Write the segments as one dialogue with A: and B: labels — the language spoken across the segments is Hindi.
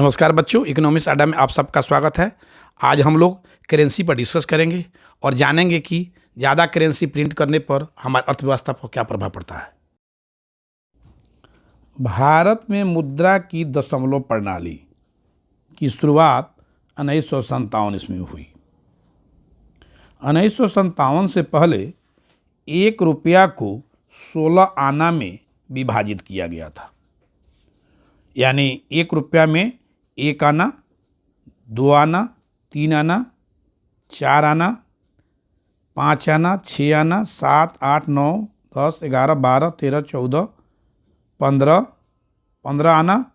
A: नमस्कार बच्चों, इकोनॉमिक्स अड्डा में आप सबका स्वागत है। आज हम लोग करेंसी पर डिस्कस करेंगे और जानेंगे कि ज़्यादा करेंसी प्रिंट करने पर हमारी अर्थव्यवस्था पर क्या प्रभाव पड़ता है। भारत में मुद्रा की दशमलव प्रणाली की शुरुआत 1957 ईस्वी में हुई। 1957 से पहले 1 रुपया को 16 आना में विभाजित किया गया था। यानी 1 रुपया में 1 आना, 2 आना, 3 आना, 4 आना, 5 आना, 6 आना, 7, 8, 9, 10, 11, 12, 13, 14, 15 आना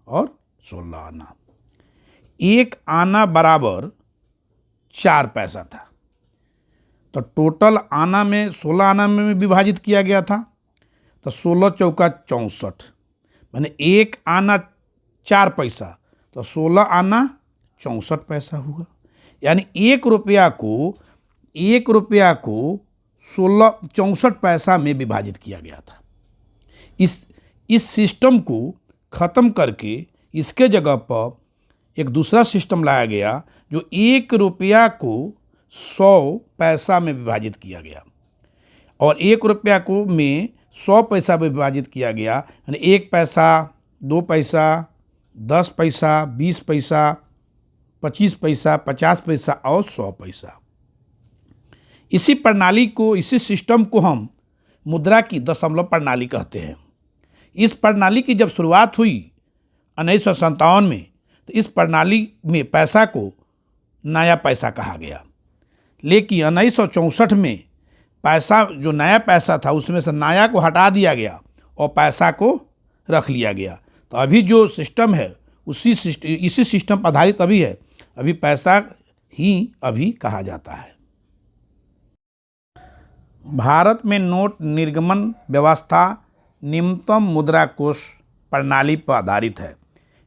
A: और 16 आना। 1 आना बराबर 4 पैसा था। तो टोटल आना में 16 आना में विभाजित किया गया था। तो 16 चौका 64, माने 1 आना 4 पैसा, तो 16 आना 64 पैसा हुआ। यानी 1 रुपया को 64 पैसा में विभाजित किया गया था। इस सिस्टम को ख़त्म करके इसके जगह पर एक दूसरा सिस्टम लाया गया, जो 1 रुपया को 100 पैसा में विभाजित किया गया और 1 रुपया को में 100 पैसा में विभाजित किया गया। यानी 1 पैसा, 2 पैसा, 10 पैसा, 20 पैसा, 25 पैसा, 50 पैसा और 100 पैसा। इसी सिस्टम को हम मुद्रा की दशमलव प्रणाली कहते हैं। इस प्रणाली की जब शुरुआत हुई 1957 में, तो इस प्रणाली में पैसा को नया पैसा कहा गया। लेकिन 1964 में पैसा, जो नया पैसा था, उसमें से नया को हटा दिया गया और पैसा को रख लिया गया। तो अभी जो सिस्टम है इसी सिस्टम पर आधारित अभी है। अभी पैसा ही अभी कहा जाता है। भारत में नोट निर्गमन व्यवस्था निम्नतम मुद्रा कोष प्रणाली पर आधारित है।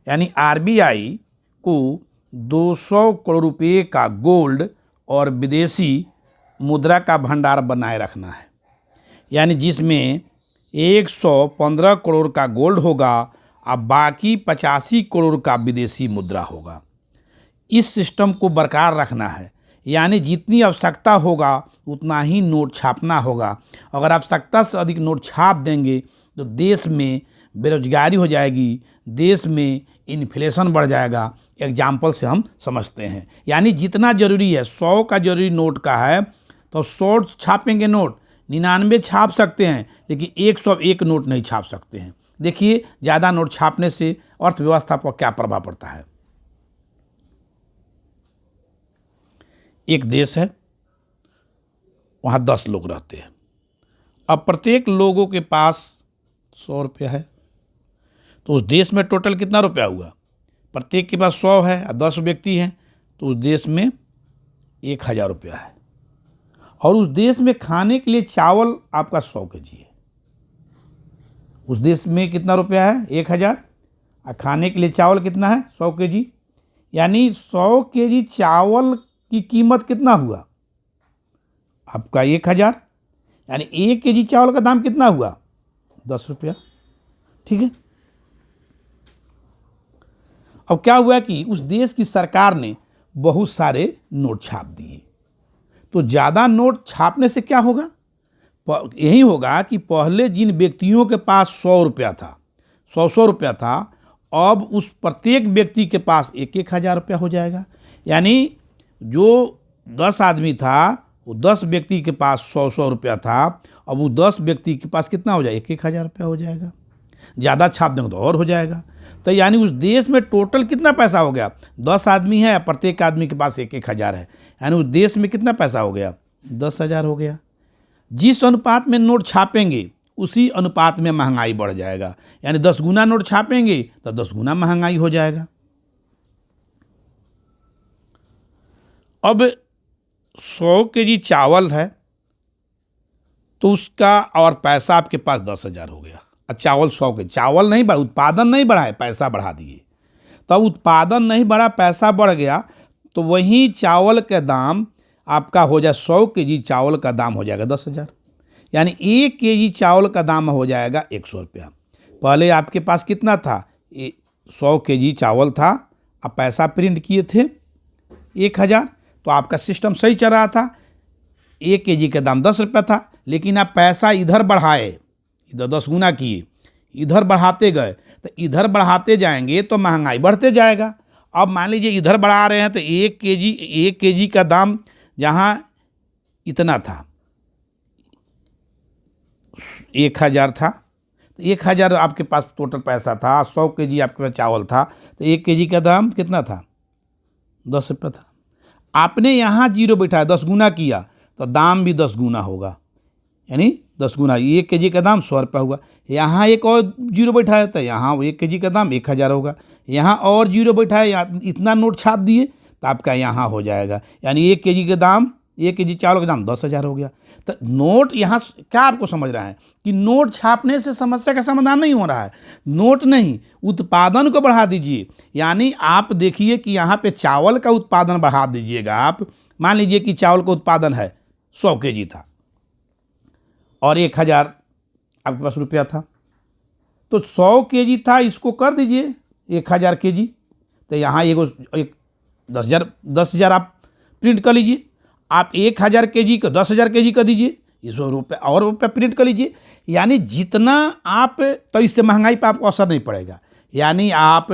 A: यानी आरबीआई को 200 करोड़ रुपये का गोल्ड और विदेशी मुद्रा का भंडार बनाए रखना है। यानी जिसमें 115 करोड़ का गोल्ड होगा और बाकी 85 करोड़ का विदेशी मुद्रा होगा। इस सिस्टम को बरकरार रखना है। यानी जितनी आवश्यकता होगा उतना ही नोट छापना होगा। अगर आवश्यकता से अधिक नोट छाप देंगे तो देश में बेरोजगारी हो जाएगी, देश में इन्फ्लेशन बढ़ जाएगा। एग्जाम्पल से हम समझते हैं। यानी जितना ज़रूरी है, 100 का जरूरी नोट का है तो 100 छापेंगे नोट, 99 छाप सकते हैं, लेकिन 101 नोट नहीं छाप सकते हैं। देखिए ज़्यादा नोट छापने से अर्थव्यवस्था पर क्या प्रभाव पड़ता है। एक देश है, वहाँ 10 लोग रहते हैं। अब प्रत्येक लोगों के पास 100 रुपया है, तो उस देश में टोटल कितना रुपया हुआ? प्रत्येक के पास 100 है और 10 व्यक्ति हैं, तो उस देश में 1000 रुपया है। और उस देश में खाने के लिए चावल आपका 100 केजी है। उस देश में कितना रुपया है? 1000। और खाने के लिए चावल कितना है? 100 केजी। यानी 100 केजी चावल की कीमत कितना हुआ? आपका 1000। यानी 1 केजी चावल का दाम कितना हुआ? 10 रुपया। ठीक है। अब क्या हुआ कि उस देश की सरकार ने बहुत सारे नोट छाप दिए। तो ज़्यादा नोट छापने से क्या होगा? यही होगा कि पहले जिन व्यक्तियों के पास 100 रुपया था, 100 रुपया था, अब उस प्रत्येक व्यक्ति के पास 1000 रुपया हो जाएगा। यानी जो 10 आदमी था, वो 10 व्यक्ति के पास 100 रुपया था, अब वो 10 व्यक्ति के पास कितना हो जाएगा? 1000 रुपया हो जाएगा। ज़्यादा छाप देंगे तो और हो जाएगा। तो यानी उस देश में टोटल कितना पैसा हो गया? 10 आदमी है, प्रत्येक आदमी के पास 1000 है। यानी उस देश में कितना पैसा हो गया? 10,000 हो गया। जिस अनुपात में नोट छापेंगे उसी अनुपात में महंगाई बढ़ जाएगा। यानी 10 गुना नोट छापेंगे तो 10 गुना महंगाई हो जाएगा। अब 100 केजी चावल है तो उसका और पैसा आपके पास 10,000 हो गया। चावल 100 के चावल नहीं बढ़ा, उत्पादन नहीं बढ़ा है, पैसा बढ़ा दिए। तब उत्पादन नहीं बढ़ा, पैसा बढ़ गया, तो वही चावल का दाम आपका हो जाए, 100 केजी चावल का दाम हो जाएगा 10,000। यानी 1 केजी चावल का दाम हो जाएगा 100 रुपया। पहले आपके पास कितना था? 100 kg चावल था, आप पैसा प्रिंट किए थे 1000, तो आपका सिस्टम सही चल रहा था। 1 kg का दाम 10 रुपये था, लेकिन आप पैसा इधर बढ़ाए, इधर 10 गुना किए, इधर बढ़ाते गए, तो इधर बढ़ाते जाएंगे तो महंगाई बढ़ते जाएगा। अब मान लीजिए इधर बढ़ा रहे हैं तो 1 kg का दाम जहाँ इतना था 1000 था, तो 1000 आपके पास टोटल पैसा था, 100 kg आपके पास चावल था, तो 1 kg का दाम कितना था? 10 रुपये था। आपने यहाँ जीरो बैठाया, 10 गुना किया, तो दाम भी 10 गुना होगा, यानी 10 गुना। 1 kg का दाम 100 रुपये हुआ। यहाँ एक और जीरो बैठाया तो यहाँ 1 kg का दाम 1000 होगा। यहाँ और जीरो बैठाया, इतना नोट छाप दिए तो आपका यहाँ हो जाएगा, यानी 1 kg का दाम, 1 kg चावल का दाम 10,000 हो गया। तो नोट यहाँ क्या आपको समझ रहा है कि नोट छापने से समस्या का समाधान नहीं हो रहा है। नोट नहीं, उत्पादन को बढ़ा दीजिए। यानी आप देखिए कि यहाँ पे चावल का उत्पादन बढ़ा दीजिएगा। आप मान लीजिए कि चावल का उत्पादन है 100 kg था और 1000 आपके पास रुपया था, तो 100 kg था, इसको कर दीजिए 1000 kg, तो यहाँ एक 10,000 आप प्रिंट कर लीजिए। आप 1000 kg को 10,000 kg कर दीजिए, इसको रुपये और रुपये प्रिंट कर लीजिए। यानी जितना आप, तो इससे महंगाई पर आपको असर नहीं पड़ेगा। यानी आप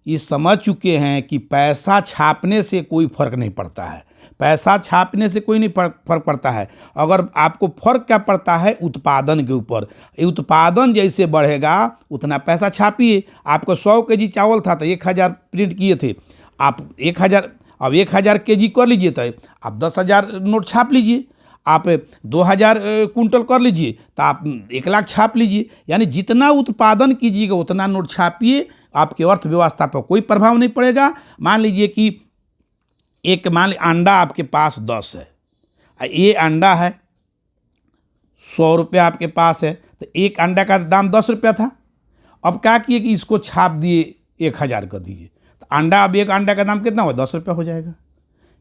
A: ये समझ चुके हैं कि पैसा छापने से कोई फर्क नहीं पड़ता है, पैसा छापने से कोई नहीं फर्क पड़ता है। अगर आपको फर्क क्या पड़ता है? उत्पादन के ऊपर। उत्पादन जैसे बढ़ेगा उतना पैसा छापिए। आपको 100 kg चावल था तो 1000 प्रिंट किए थे, आप 1000, अब 1000 kg कर लीजिए तो आप 10,000 नोट छाप लीजिए। आप 2000 कुंटल कर लीजिए तो आप 1,00,000 छाप लीजिए। यानी जितना उत्पादन कीजिएगा उतना नोट छापिए, आपकी अर्थव्यवस्था पर कोई प्रभाव नहीं पड़ेगा। मान लीजिए कि मान ली अंडा आपके पास 10 है, ये अंडा है 100 रुपये आपके पास है, तो एक अंडा का दाम 10 रुपया था। अब क्या किए कि इसको छाप दिए 1000 कर दीजिए, तो अंडा, अब एक अंडा का दाम कितना हुआ? 10 रुपये हो जाएगा।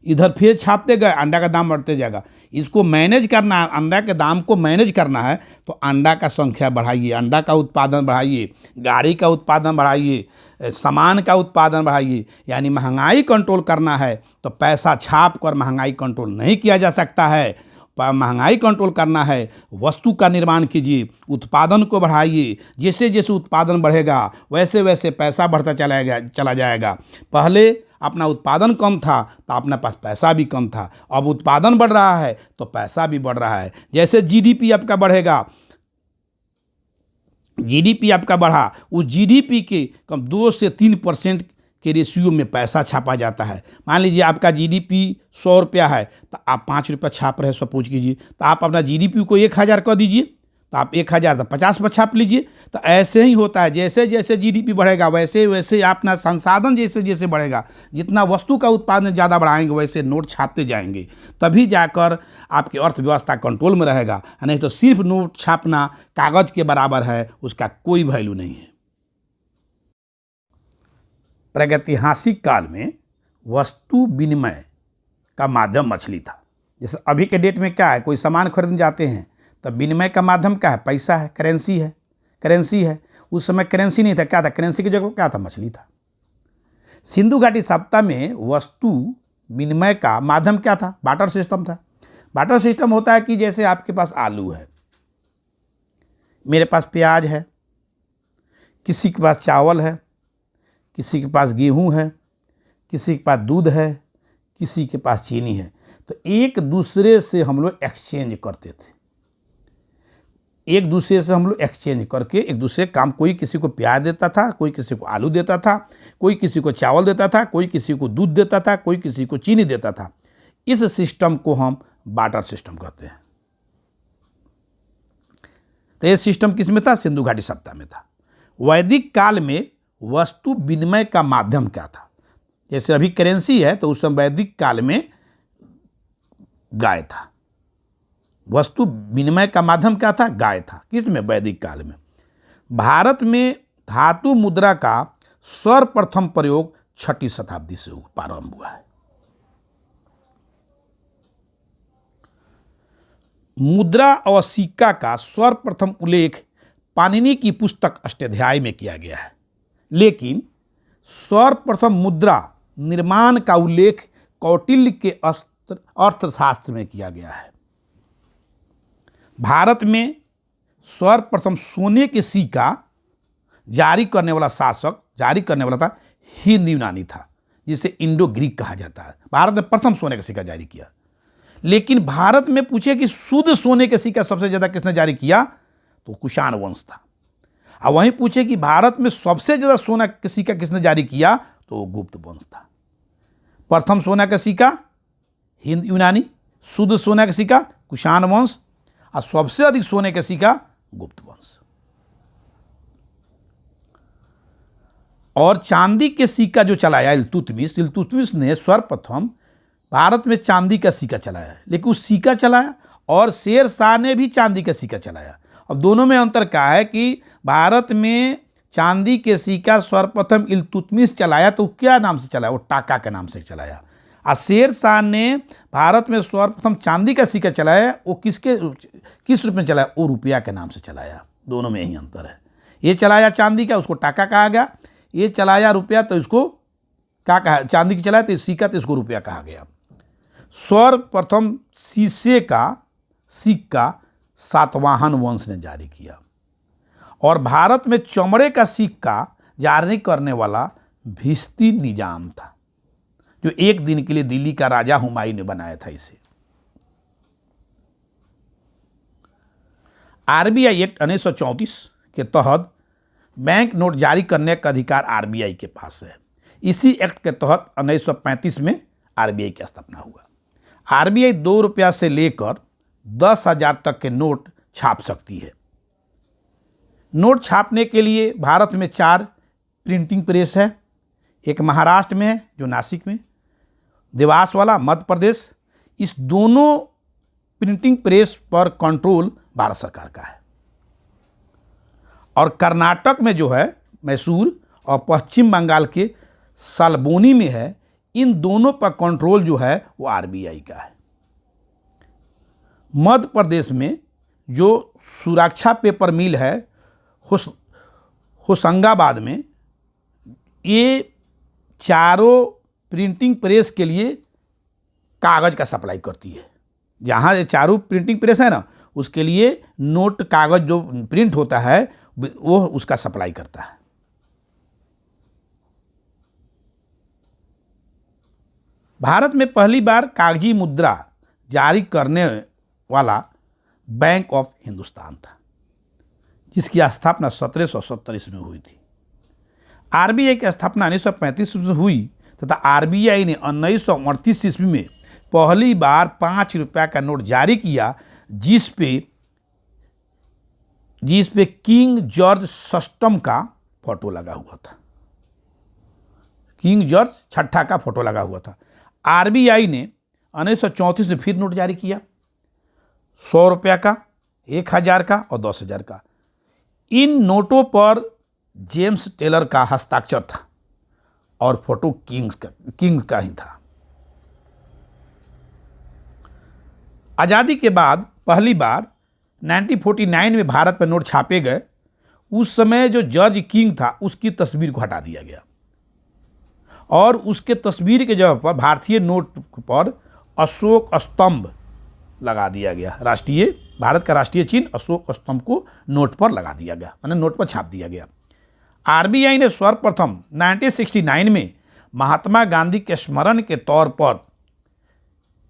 A: इधर फिर छापते गए, अंडा का दाम बढ़ते जाएगा। इसको मैनेज करना है, अंडा के दाम को मैनेज करना है, तो अंडा का संख्या बढ़ाइए, अंडा का उत्पादन बढ़ाइए, गाड़ी का उत्पादन बढ़ाइए, सामान का उत्पादन बढ़ाइए। यानी महंगाई कंट्रोल करना है तो पैसा छाप कर महंगाई कंट्रोल नहीं किया जा सकता है। महंगाई कंट्रोल करना है, वस्तु का निर्माण कीजिए, उत्पादन को बढ़ाइए। जैसे जैसे उत्पादन बढ़ेगा वैसे वैसे पैसा बढ़ता चला जाएगा। पहले अपना उत्पादन कम था तो अपने पास पैसा भी कम था, अब उत्पादन बढ़ रहा है तो पैसा भी बढ़ रहा है। जैसे जीडीपी आपका बढ़ेगा, जीडीपी आपका बढ़ा, उस जीडीपी के कम 2 से 3% के रेशियो में पैसा छापा जाता है। मान लीजिए आपका जीडीपी 100 रुपया है तो आप 5 रुपया छाप रहे हैं, सपोज कीजिए, तो आप अपना जीडीपी को 1000 कर दीजिए, तो आप 1000 तो 50 पर छाप लीजिए। तो ऐसे ही होता है, जैसे जैसे जीडीपी बढ़ेगा वैसे वैसे अपना संसाधन जैसे जैसे बढ़ेगा, जितना वस्तु का उत्पादन ज़्यादा बढ़ाएंगे वैसे नोट छापते जाएंगे, तभी जाकर आपकी अर्थव्यवस्था कंट्रोल में रहेगा। नहीं तो सिर्फ नोट छापना कागज़ के बराबर है, उसका कोई वैल्यू नहीं है। प्रागैतिहासिक काल में वस्तु विनिमय का माध्यम मछली था। जैसे अभी के डेट में क्या है, कोई सामान खरीदने जाते हैं तो विनिमय का माध्यम क्या है? पैसा है, करेंसी है। उस समय करेंसी नहीं था, क्या था? करेंसी की जगह क्या था? मछली था। सिंधु घाटी सभ्यता में वस्तु विनिमय का माध्यम क्या था? बार्टर सिस्टम था। बार्टर सिस्टम होता है कि जैसे आपके पास आलू है, मेरे पास प्याज है, किसी के पास चावल है, किसी के पास गेहूं है, किसी के पास दूध है, किसी के पास चीनी है। तो एक दूसरे से हम लोग एक्सचेंज करते थे, एक दूसरे से हम लोग एक्सचेंज करके एक दूसरे काम, कोई किसी को प्याज देता था, कोई किसी को आलू देता था, कोई किसी को चावल देता था, कोई किसी को दूध देता था, कोई किसी को चीनी देता था। इस सिस्टम को हम बार्टर सिस्टम कहते हैं। तो ये सिस्टम किस में था? सिंधु घाटी सभ्यता में था। वैदिक काल में वस्तु विनिमय का माध्यम क्या था? जैसे अभी करेंसी है तो उस समय वैदिक काल में गाय था। वस्तु विनिमय का माध्यम क्या था? गाय था। किसमें? वैदिक काल में। भारत में धातु मुद्रा का सर्वप्रथम प्रयोग 6वीं शताब्दी से प्रारंभ हुआ है। मुद्रा और सिक्का का सर्वप्रथम उल्लेख पाणिनि की पुस्तक अष्टाध्यायी में किया गया है। लेकिन सर्वप्रथम मुद्रा निर्माण का उल्लेख कौटिल्य के अर्थशास्त्र में किया गया है। भारत में सर्वप्रथम सोने के सिक्का जारी करने वाला था हिंद यूनानी था, जिसे इंडो ग्रीक कहा जाता है। भारत ने प्रथम सोने का सिक्का जारी किया। लेकिन भारत में पूछे कि शुद्ध सोने के सिक्का सबसे ज़्यादा किसने जारी किया, तो कुषाण वंश था। और वहीं पूछे कि भारत में सबसे ज़्यादा सोना का सिक्का किसने जारी किया, तो गुप्त वंश था। प्रथम सोना का सिक्का हिंद यूनानी, शुद्ध सोना का सिक्का कुषाण वंश, और सबसे अधिक सोने का सिक्का गुप्त वंश। और चांदी के सिक्का जो चलाया इल्तुतमिश ने सर्वप्रथम भारत में चांदी का सिक्का चलाया। लेकिन उस सिक्का चलाया और शेर शाह ने भी चांदी का सिक्का चलाया। अब दोनों में अंतर क्या है कि भारत में चांदी के सिक्का सर्वप्रथम इल्तुतमिश चलाया, तो क्या नाम से चलाया, वो टाका के नाम से चलाया। और शेर शाह ने भारत में सर्वप्रथम चांदी का सिक्का चलाया, वो किस रूप में चलाया, वो रुपया के नाम से चलाया। दोनों में यही अंतर है। ये चलाया चांदी का, उसको टाका कहा गया। ये चलाया रुपया, तो इसको क्या कहा, चांदी की चलाया तो सिक्का, तो इसको रुपया कहा गया। सर्वप्रथम शीशे का सिक्का सातवाहन वंश ने जारी किया। और भारत में चमड़े का सिक्का जारी करने वाला भिस्ती निजाम था, जो एक दिन के लिए दिल्ली का राजा हुमायूं ने बनाया था इसे। आरबीआई एक्ट 1934 के तहत बैंक नोट जारी करने का अधिकार आरबीआई के पास है। इसी एक्ट के तहत 1935 में आरबीआई की स्थापना हुआ। आरबीआई 2 रुपया से लेकर 10,000 तक के नोट छाप सकती है। नोट छापने के लिए भारत में 4 प्रिंटिंग प्रेस है। एक महाराष्ट्र में है, जो नासिक में, देवास वाला मध्य प्रदेश। इस दोनों प्रिंटिंग प्रेस पर कंट्रोल भारत सरकार का है। और कर्नाटक में जो है मैसूर, और पश्चिम बंगाल के सालबोनी में है। इन दोनों पर कंट्रोल जो है वो आरबीआई का है। मध्य प्रदेश में जो सुरक्षा पेपर मिल है होशंगाबाद में, ये चारों प्रिंटिंग प्रेस के लिए कागज़ का सप्लाई करती है। जहाँ ये चारों प्रिंटिंग प्रेस है ना, उसके लिए नोट कागज़ जो प्रिंट होता है वो उसका सप्लाई करता है। भारत में पहली बार कागजी मुद्रा जारी करने वाला बैंक ऑफ हिंदुस्तान था, जिसकी स्थापना 1770 में हुई थी। आरबीआई की स्थापना 1935 में हुई तथा आरबीआई ने 1938 ईस्वी में पहली बार 5 रुपया का नोट जारी किया, जिस पे किंग जॉर्ज सस्टम का फोटो लगा हुआ था। किंग जॉर्ज छठा का फोटो लगा हुआ था। आरबीआई ने 1934 में फिर नोट जारी किया, 100 रुपया का, 1000 का और 10,000 का। इन नोटों पर जेम्स टेलर का हस्ताक्षर था और फोटो किंग का ही था। आज़ादी के बाद पहली बार 1949 में भारत में नोट छापे गए। उस समय जो जज किंग था उसकी तस्वीर को हटा दिया गया और उसके तस्वीर के जगह पर भारतीय नोट पर अशोक स्तंभ लगा दिया गया। भारत का राष्ट्रीय चिन्ह अशोक स्तंभ को नोट पर लगा दिया गया, माने नोट पर छाप दिया गया। आरबीआई ने सर्वप्रथम 1969 में महात्मा गांधी के स्मरण के तौर पर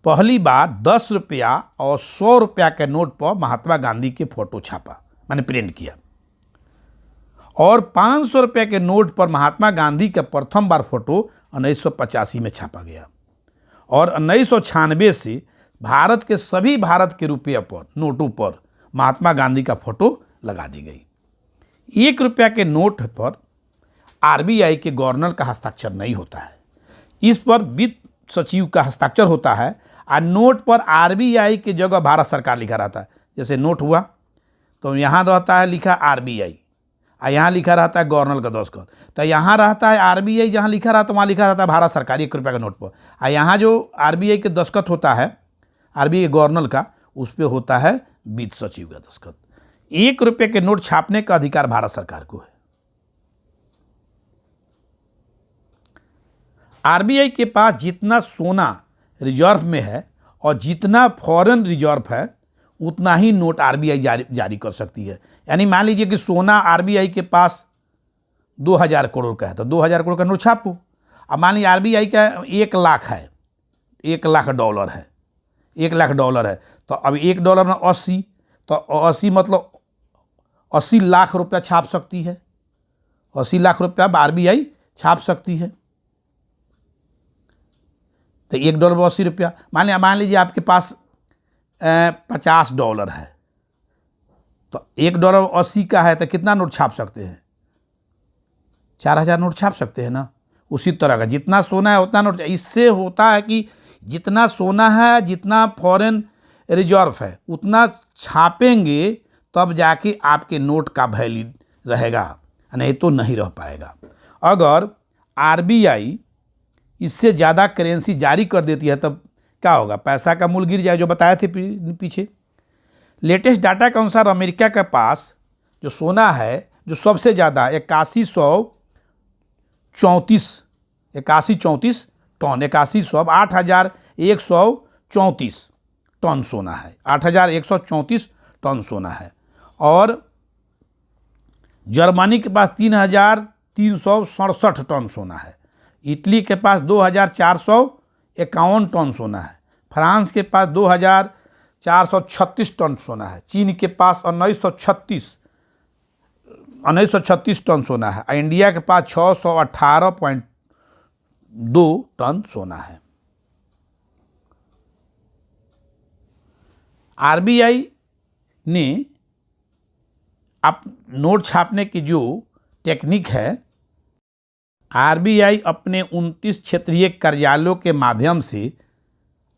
A: पहली बार 10 रुपया और 100 रुपया के नोट पर महात्मा गांधी के फोटो छापा, माने प्रिंट किया। और 500 रुपये के नोट पर महात्मा गांधी का प्रथम बार फोटो 1985 में छापा गया। और 1996 से भारत के रुपये पर नोटों पर महात्मा गांधी का फोटो लगा दी गई। 1 रुपया के नोट पर आरबीआई के गवर्नर का हस्ताक्षर नहीं होता है, इस पर वित्त सचिव का हस्ताक्षर होता है। और नोट पर आरबीआई की जगह भारत सरकार लिखा रहता है। जैसे नोट हुआ तो यहाँ रहता है लिखा आरबीआई, और यहाँ लिखा रहता है गवर्नर का दस्तखत। तो यहाँ रहता है आरबीआई, जहाँ लिखा रहता है वहाँ लिखा रहता है भारत सरकार 1 रुपया के नोट पर। और यहाँ जो आरबीआई के दस्तखत होता है, आरबीआई गवर्नर का, उस पर होता है वित्त सचिव का दस्तखत। 1 रुपये के नोट छापने का अधिकार भारत सरकार को है। आरबीआई के पास जितना सोना रिजर्व में है और जितना फॉरेन रिजर्व है उतना ही नोट आरबीआई जारी कर सकती है। यानी मान लीजिए कि सोना आरबीआई के पास 2000 करोड़ का है तो 2000 करोड़ का नोट छापो। अब मान लीजिए आरबीआई का 1 लाख है, $1 लाख है, $1 लाख है, तो अब $1 में 80, तो 80 मतलब 80 लाख रुपया छाप सकती है। 80 लाख रुपया आरबीआई छाप सकती है। तो $1 में 80 रुपया, मान लीजिए आपके पास $50 है, तो $1 में 80 का है तो कितना नोट छाप सकते हैं? 4000 नोट छाप सकते हैं ना। उसी तरह का जितना सोना है उतना नोट। इससे होता है कि जितना सोना है, जितना फॉरेन रिजर्व है उतना छापेंगे तब जाके आपके नोट का वैल्यू रहेगा, नहीं तो नहीं रह पाएगा। अगर आरबीआई इससे ज़्यादा करेंसी जारी कर देती है तब क्या होगा? पैसा का मूल्य गिर जाए, जो बताए थे पीछे। लेटेस्ट डाटा के अनुसार अमेरिका के पास जो सोना है जो सबसे ज़्यादा 8134 टन, 8134 टन सोना है, 8134 टन सोना है। और जर्मनी के पास 3367 टन सोना है। इटली के पास 2451 टन सोना है। फ्रांस के पास 2436 टन सोना है। चीन के पास 1936 टन सोना है। इंडिया के पास 618.2 टन सोना है। आरबीआई ने आप नोट छापने की जो टेक्निक है, आरबीआई अपने 29 क्षेत्रीय कार्यालयों के माध्यम से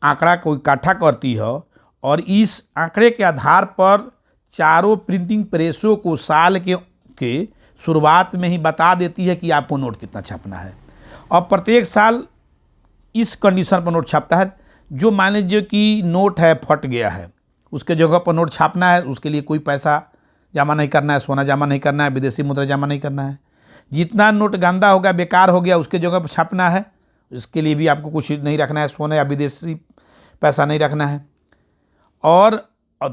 A: आंकड़ा को इकट्ठा करती है और इस आंकड़े के आधार पर चारों प्रिंटिंग प्रेसों को साल के शुरुआत में ही बता देती है कि आपको नोट कितना छापना है। और प्रत्येक साल इस कंडीशन पर नोट छापता है। जो मान लीजिए कि नोट है फट गया है, उसके जगह पर नोट छापना है, उसके लिए कोई पैसा जमा नहीं करना है, सोना जमा नहीं करना है, विदेशी मुद्रा जमा नहीं करना है। जितना नोट गंदा हो गया, बेकार हो गया, उसके जगह पर छापना है, इसके लिए भी आपको कुछ नहीं रखना है, सोना या विदेशी पैसा नहीं रखना है। और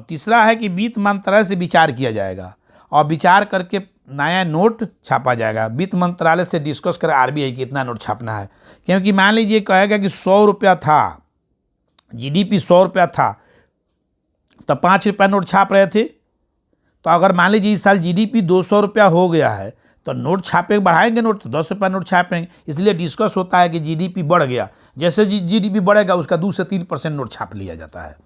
A: तीसरा है कि वित्त मंत्रालय से विचार किया जाएगा और विचार करके नया नोट छापा जाएगा। वित्त मंत्रालय से डिस्कस कर आरबीआई कितना नोट छापना है। क्योंकि मान लीजिए कहेगा कि 100 रुपया था, जीडीपी 100 रुपया था, तो 5 रुपया नोट छाप रहे थे। तो अगर मान लीजिए इस साल जीडीपी 200 रुपया हो गया है तो नोट छापे बढ़ाएंगे, नोट तो 10 रुपया नोट छापेंगे। इसलिए डिस्कस होता है कि जीडीपी बढ़ गया, जैसे जीडीपी बढ़ेगा उसका 2 से 3% नोट छाप लिया जाता है।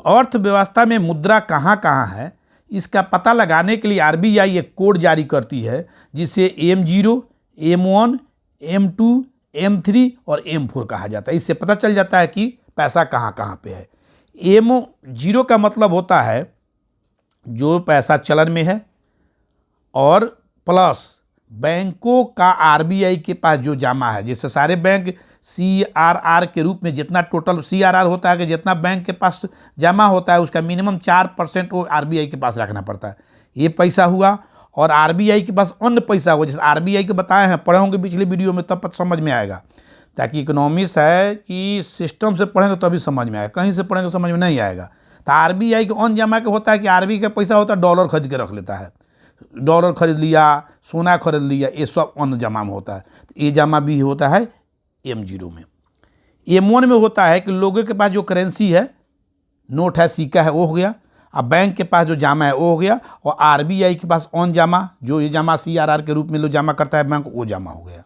A: अर्थव्यवस्था में मुद्रा कहाँ कहाँ है इसका पता लगाने के लिए आरबीआई एक कोड जारी करती है जिसे M0, M1, M2, M3 और M4 कहा जाता है। इससे पता चल जाता है कि पैसा कहाँ कहाँ पे है। M0 का मतलब होता है जो पैसा चलन में है, और प्लस बैंकों का आरबीआई के पास जो जमा है, जैसे सारे बैंक CRR के रूप में जितना टोटल CRR होता है कि जितना बैंक के पास जमा होता है उसका मिनिमम 4% वो आरबीआई के पास रखना पड़ता है। ये पैसा हुआ। और आरबीआई के पास अन्य पैसा हुआ, जैसे आरबीआई के बताए हैं, पढ़े होंगे पिछले वीडियो में, तब समझ में आएगा। ताकि इकोनॉमिक्स है कि सिस्टम से पढ़ेंगे तभी समझ में आएगा, कहीं से पढ़ेंगे समझ में नहीं आएगा। तो आरबीआई के अन्य जमा के होता है कि आरबीआई का पैसा होता है डॉलर खरीद के रख लेता है, डॉलर खरीद लिया, सोना खरीद लिया, ये सब अन्य जमा में होता है। तो ये जमा भी होता है M0 में। M1 में होता है कि लोगों के पास जो करेंसी है, नोट है, सिक्का है, वो हो गया। अब बैंक के पास जो जमा है वो हो गया, और आरबीआई के पास ऑन जमा, जो ये जमा CRR के रूप में लोग जमा करता है बैंक, वो जमा हो गया।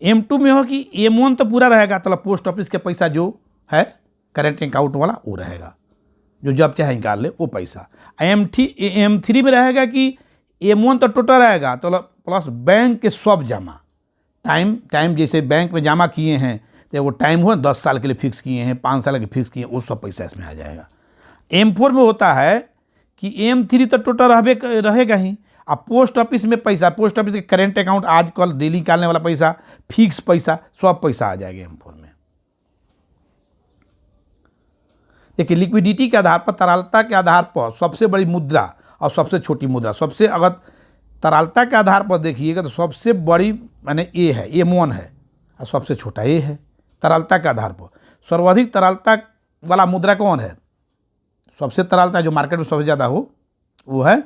A: M2 में हो कि M1 तो पूरा रहेगा, मतलब पोस्ट ऑफिस के पैसा जो है करेंट अकाउंट वाला वो रहेगा, जो जब चाहे निकाल ले वो पैसा। M3 में रहेगा कि M1 तो टोटल रहेगा, तो प्लस बैंक के सब जमा, टाइम जैसे बैंक में जमा किए हैं तो वो टाइम हुआ 10 साल के लिए फिक्स किए हैं, 5 साल के फिक्स किए हैं, वो सब पैसा इसमें आ जाएगा। M4 में होता है कि M3 तो टोटल रहेगा ही। अब पोस्ट ऑफिस में पैसा, पोस्ट ऑफिस के करेंट अकाउंट, आजकल डेली निकालने वाला पैसा, फिक्स पैसा, सब पैसा आ जाएगा M4 में। देखिए लिक्विडिटी के आधार पर, तरलता के आधार पर सबसे बड़ी मुद्रा और सबसे छोटी मुद्रा। सबसे अगर तरलता के आधार पर देखिएगा तो सबसे बड़ी माने ए है, M1 है, और सबसे छोटा ए है तरलता के आधार पर। सर्वाधिक तरलता वाला मुद्रा कौन है? सबसे तरलता जो मार्केट में सबसे ज़्यादा हो वो है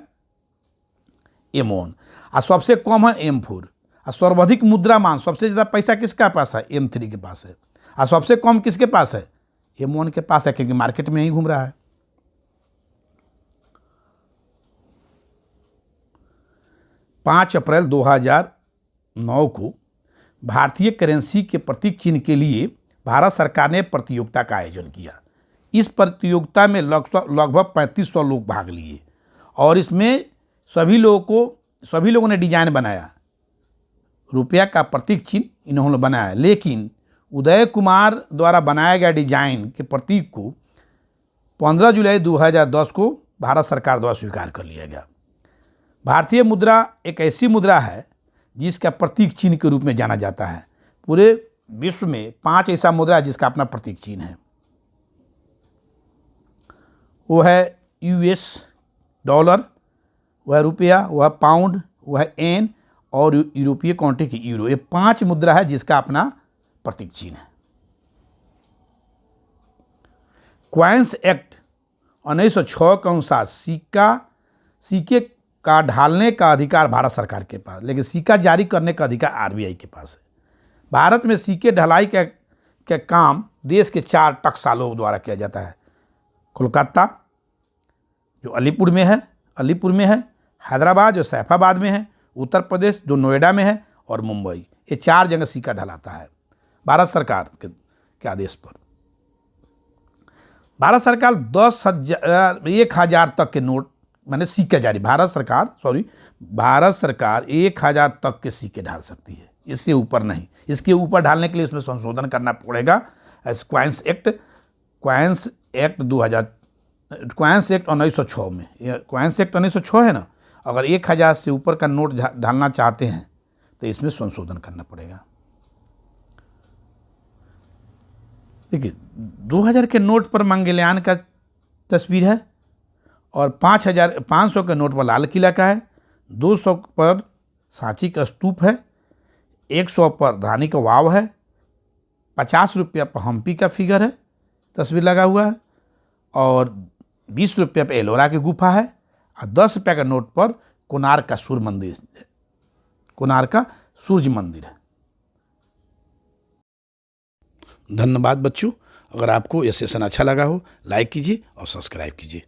A: M1, और सबसे कम है M4। और सर्वाधिक मुद्रा मान सबसे ज़्यादा पैसा किसका पास है? M3 के पास है। और सबसे कम किसके पास है? M1 के पास है, क्योंकि मार्केट में ही घूम रहा है। 5 अप्रैल 2009 को भारतीय करेंसी के प्रतीक चिन्ह के लिए भारत सरकार ने प्रतियोगिता का आयोजन किया। इस प्रतियोगिता में लगभग 3500 लोग भाग लिए और इसमें सभी लोगों ने डिजाइन बनाया। रुपया का प्रतीक चिन्ह इन्होंने बनाया, लेकिन उदय कुमार द्वारा बनाया गया डिजाइन के प्रतीक को 15 जुलाई 2010 को भारत सरकार द्वारा स्वीकार कर लिया गया। भारतीय मुद्रा एक ऐसी मुद्रा है जिसका प्रतीक चिन्ह के रूप में जाना जाता है। पूरे विश्व में 5 ऐसा मुद्रा है जिसका अपना प्रतीक चिन्ह है। वो है US डॉलर, वह है रुपया, वह है पाउंड, वह है एन और यूरोपीय काउंटी की यूरो। ये 5 मुद्रा है जिसका अपना प्रतीक चिन्ह है। क्वाइंस एक्ट 1906 के अनुसार सिक्के का ढालने का अधिकार भारत सरकार के पास, लेकिन सिक्का जारी करने का अधिकार RBI के पास है। भारत में सिक्के ढलाई के काम देश के 4 टकसालों द्वारा किया जाता है। कोलकाता जो अलीपुर में है, हैदराबाद जो सैफाबाद में है, उत्तर प्रदेश जो नोएडा में है, और मुंबई। ये 4 जगह सिक्का ढलाता है भारत सरकार के आदेश पर। भारत सरकार 10,000 तक के नोट माने सिक्के जारी भारत सरकार 1000 तक के सिक्के ढाल सकती है, इससे ऊपर नहीं। इसके ऊपर ढालने के लिए इसमें संशोधन करना पड़ेगा। क्वाइंस एक्ट 1906 में, क्वाइंस एक्ट 1906 है ना, अगर 1000 से ऊपर का नोट ढालना चाहते हैं तो इसमें संशोधन करना पड़ेगा। देखिए 2000 के नोट पर मंगलयान का तस्वीर है, और 500 के नोट पर लाल किला का है, 200 पर सांची का स्तूप है, 100 पर रानी का वाव है, 50 रुपया पर हम्पी का फिगर है, तस्वीर लगा हुआ है, और 20 रुपया पर एलोरा की गुफा है, और 10 रुपया का नोट पर कोणार्क का सूर्य मंदिर है। धन्यवाद बच्चों। अगर आपको यह सेशन अच्छा लगा हो लाइक कीजिए और सब्सक्राइब कीजिए।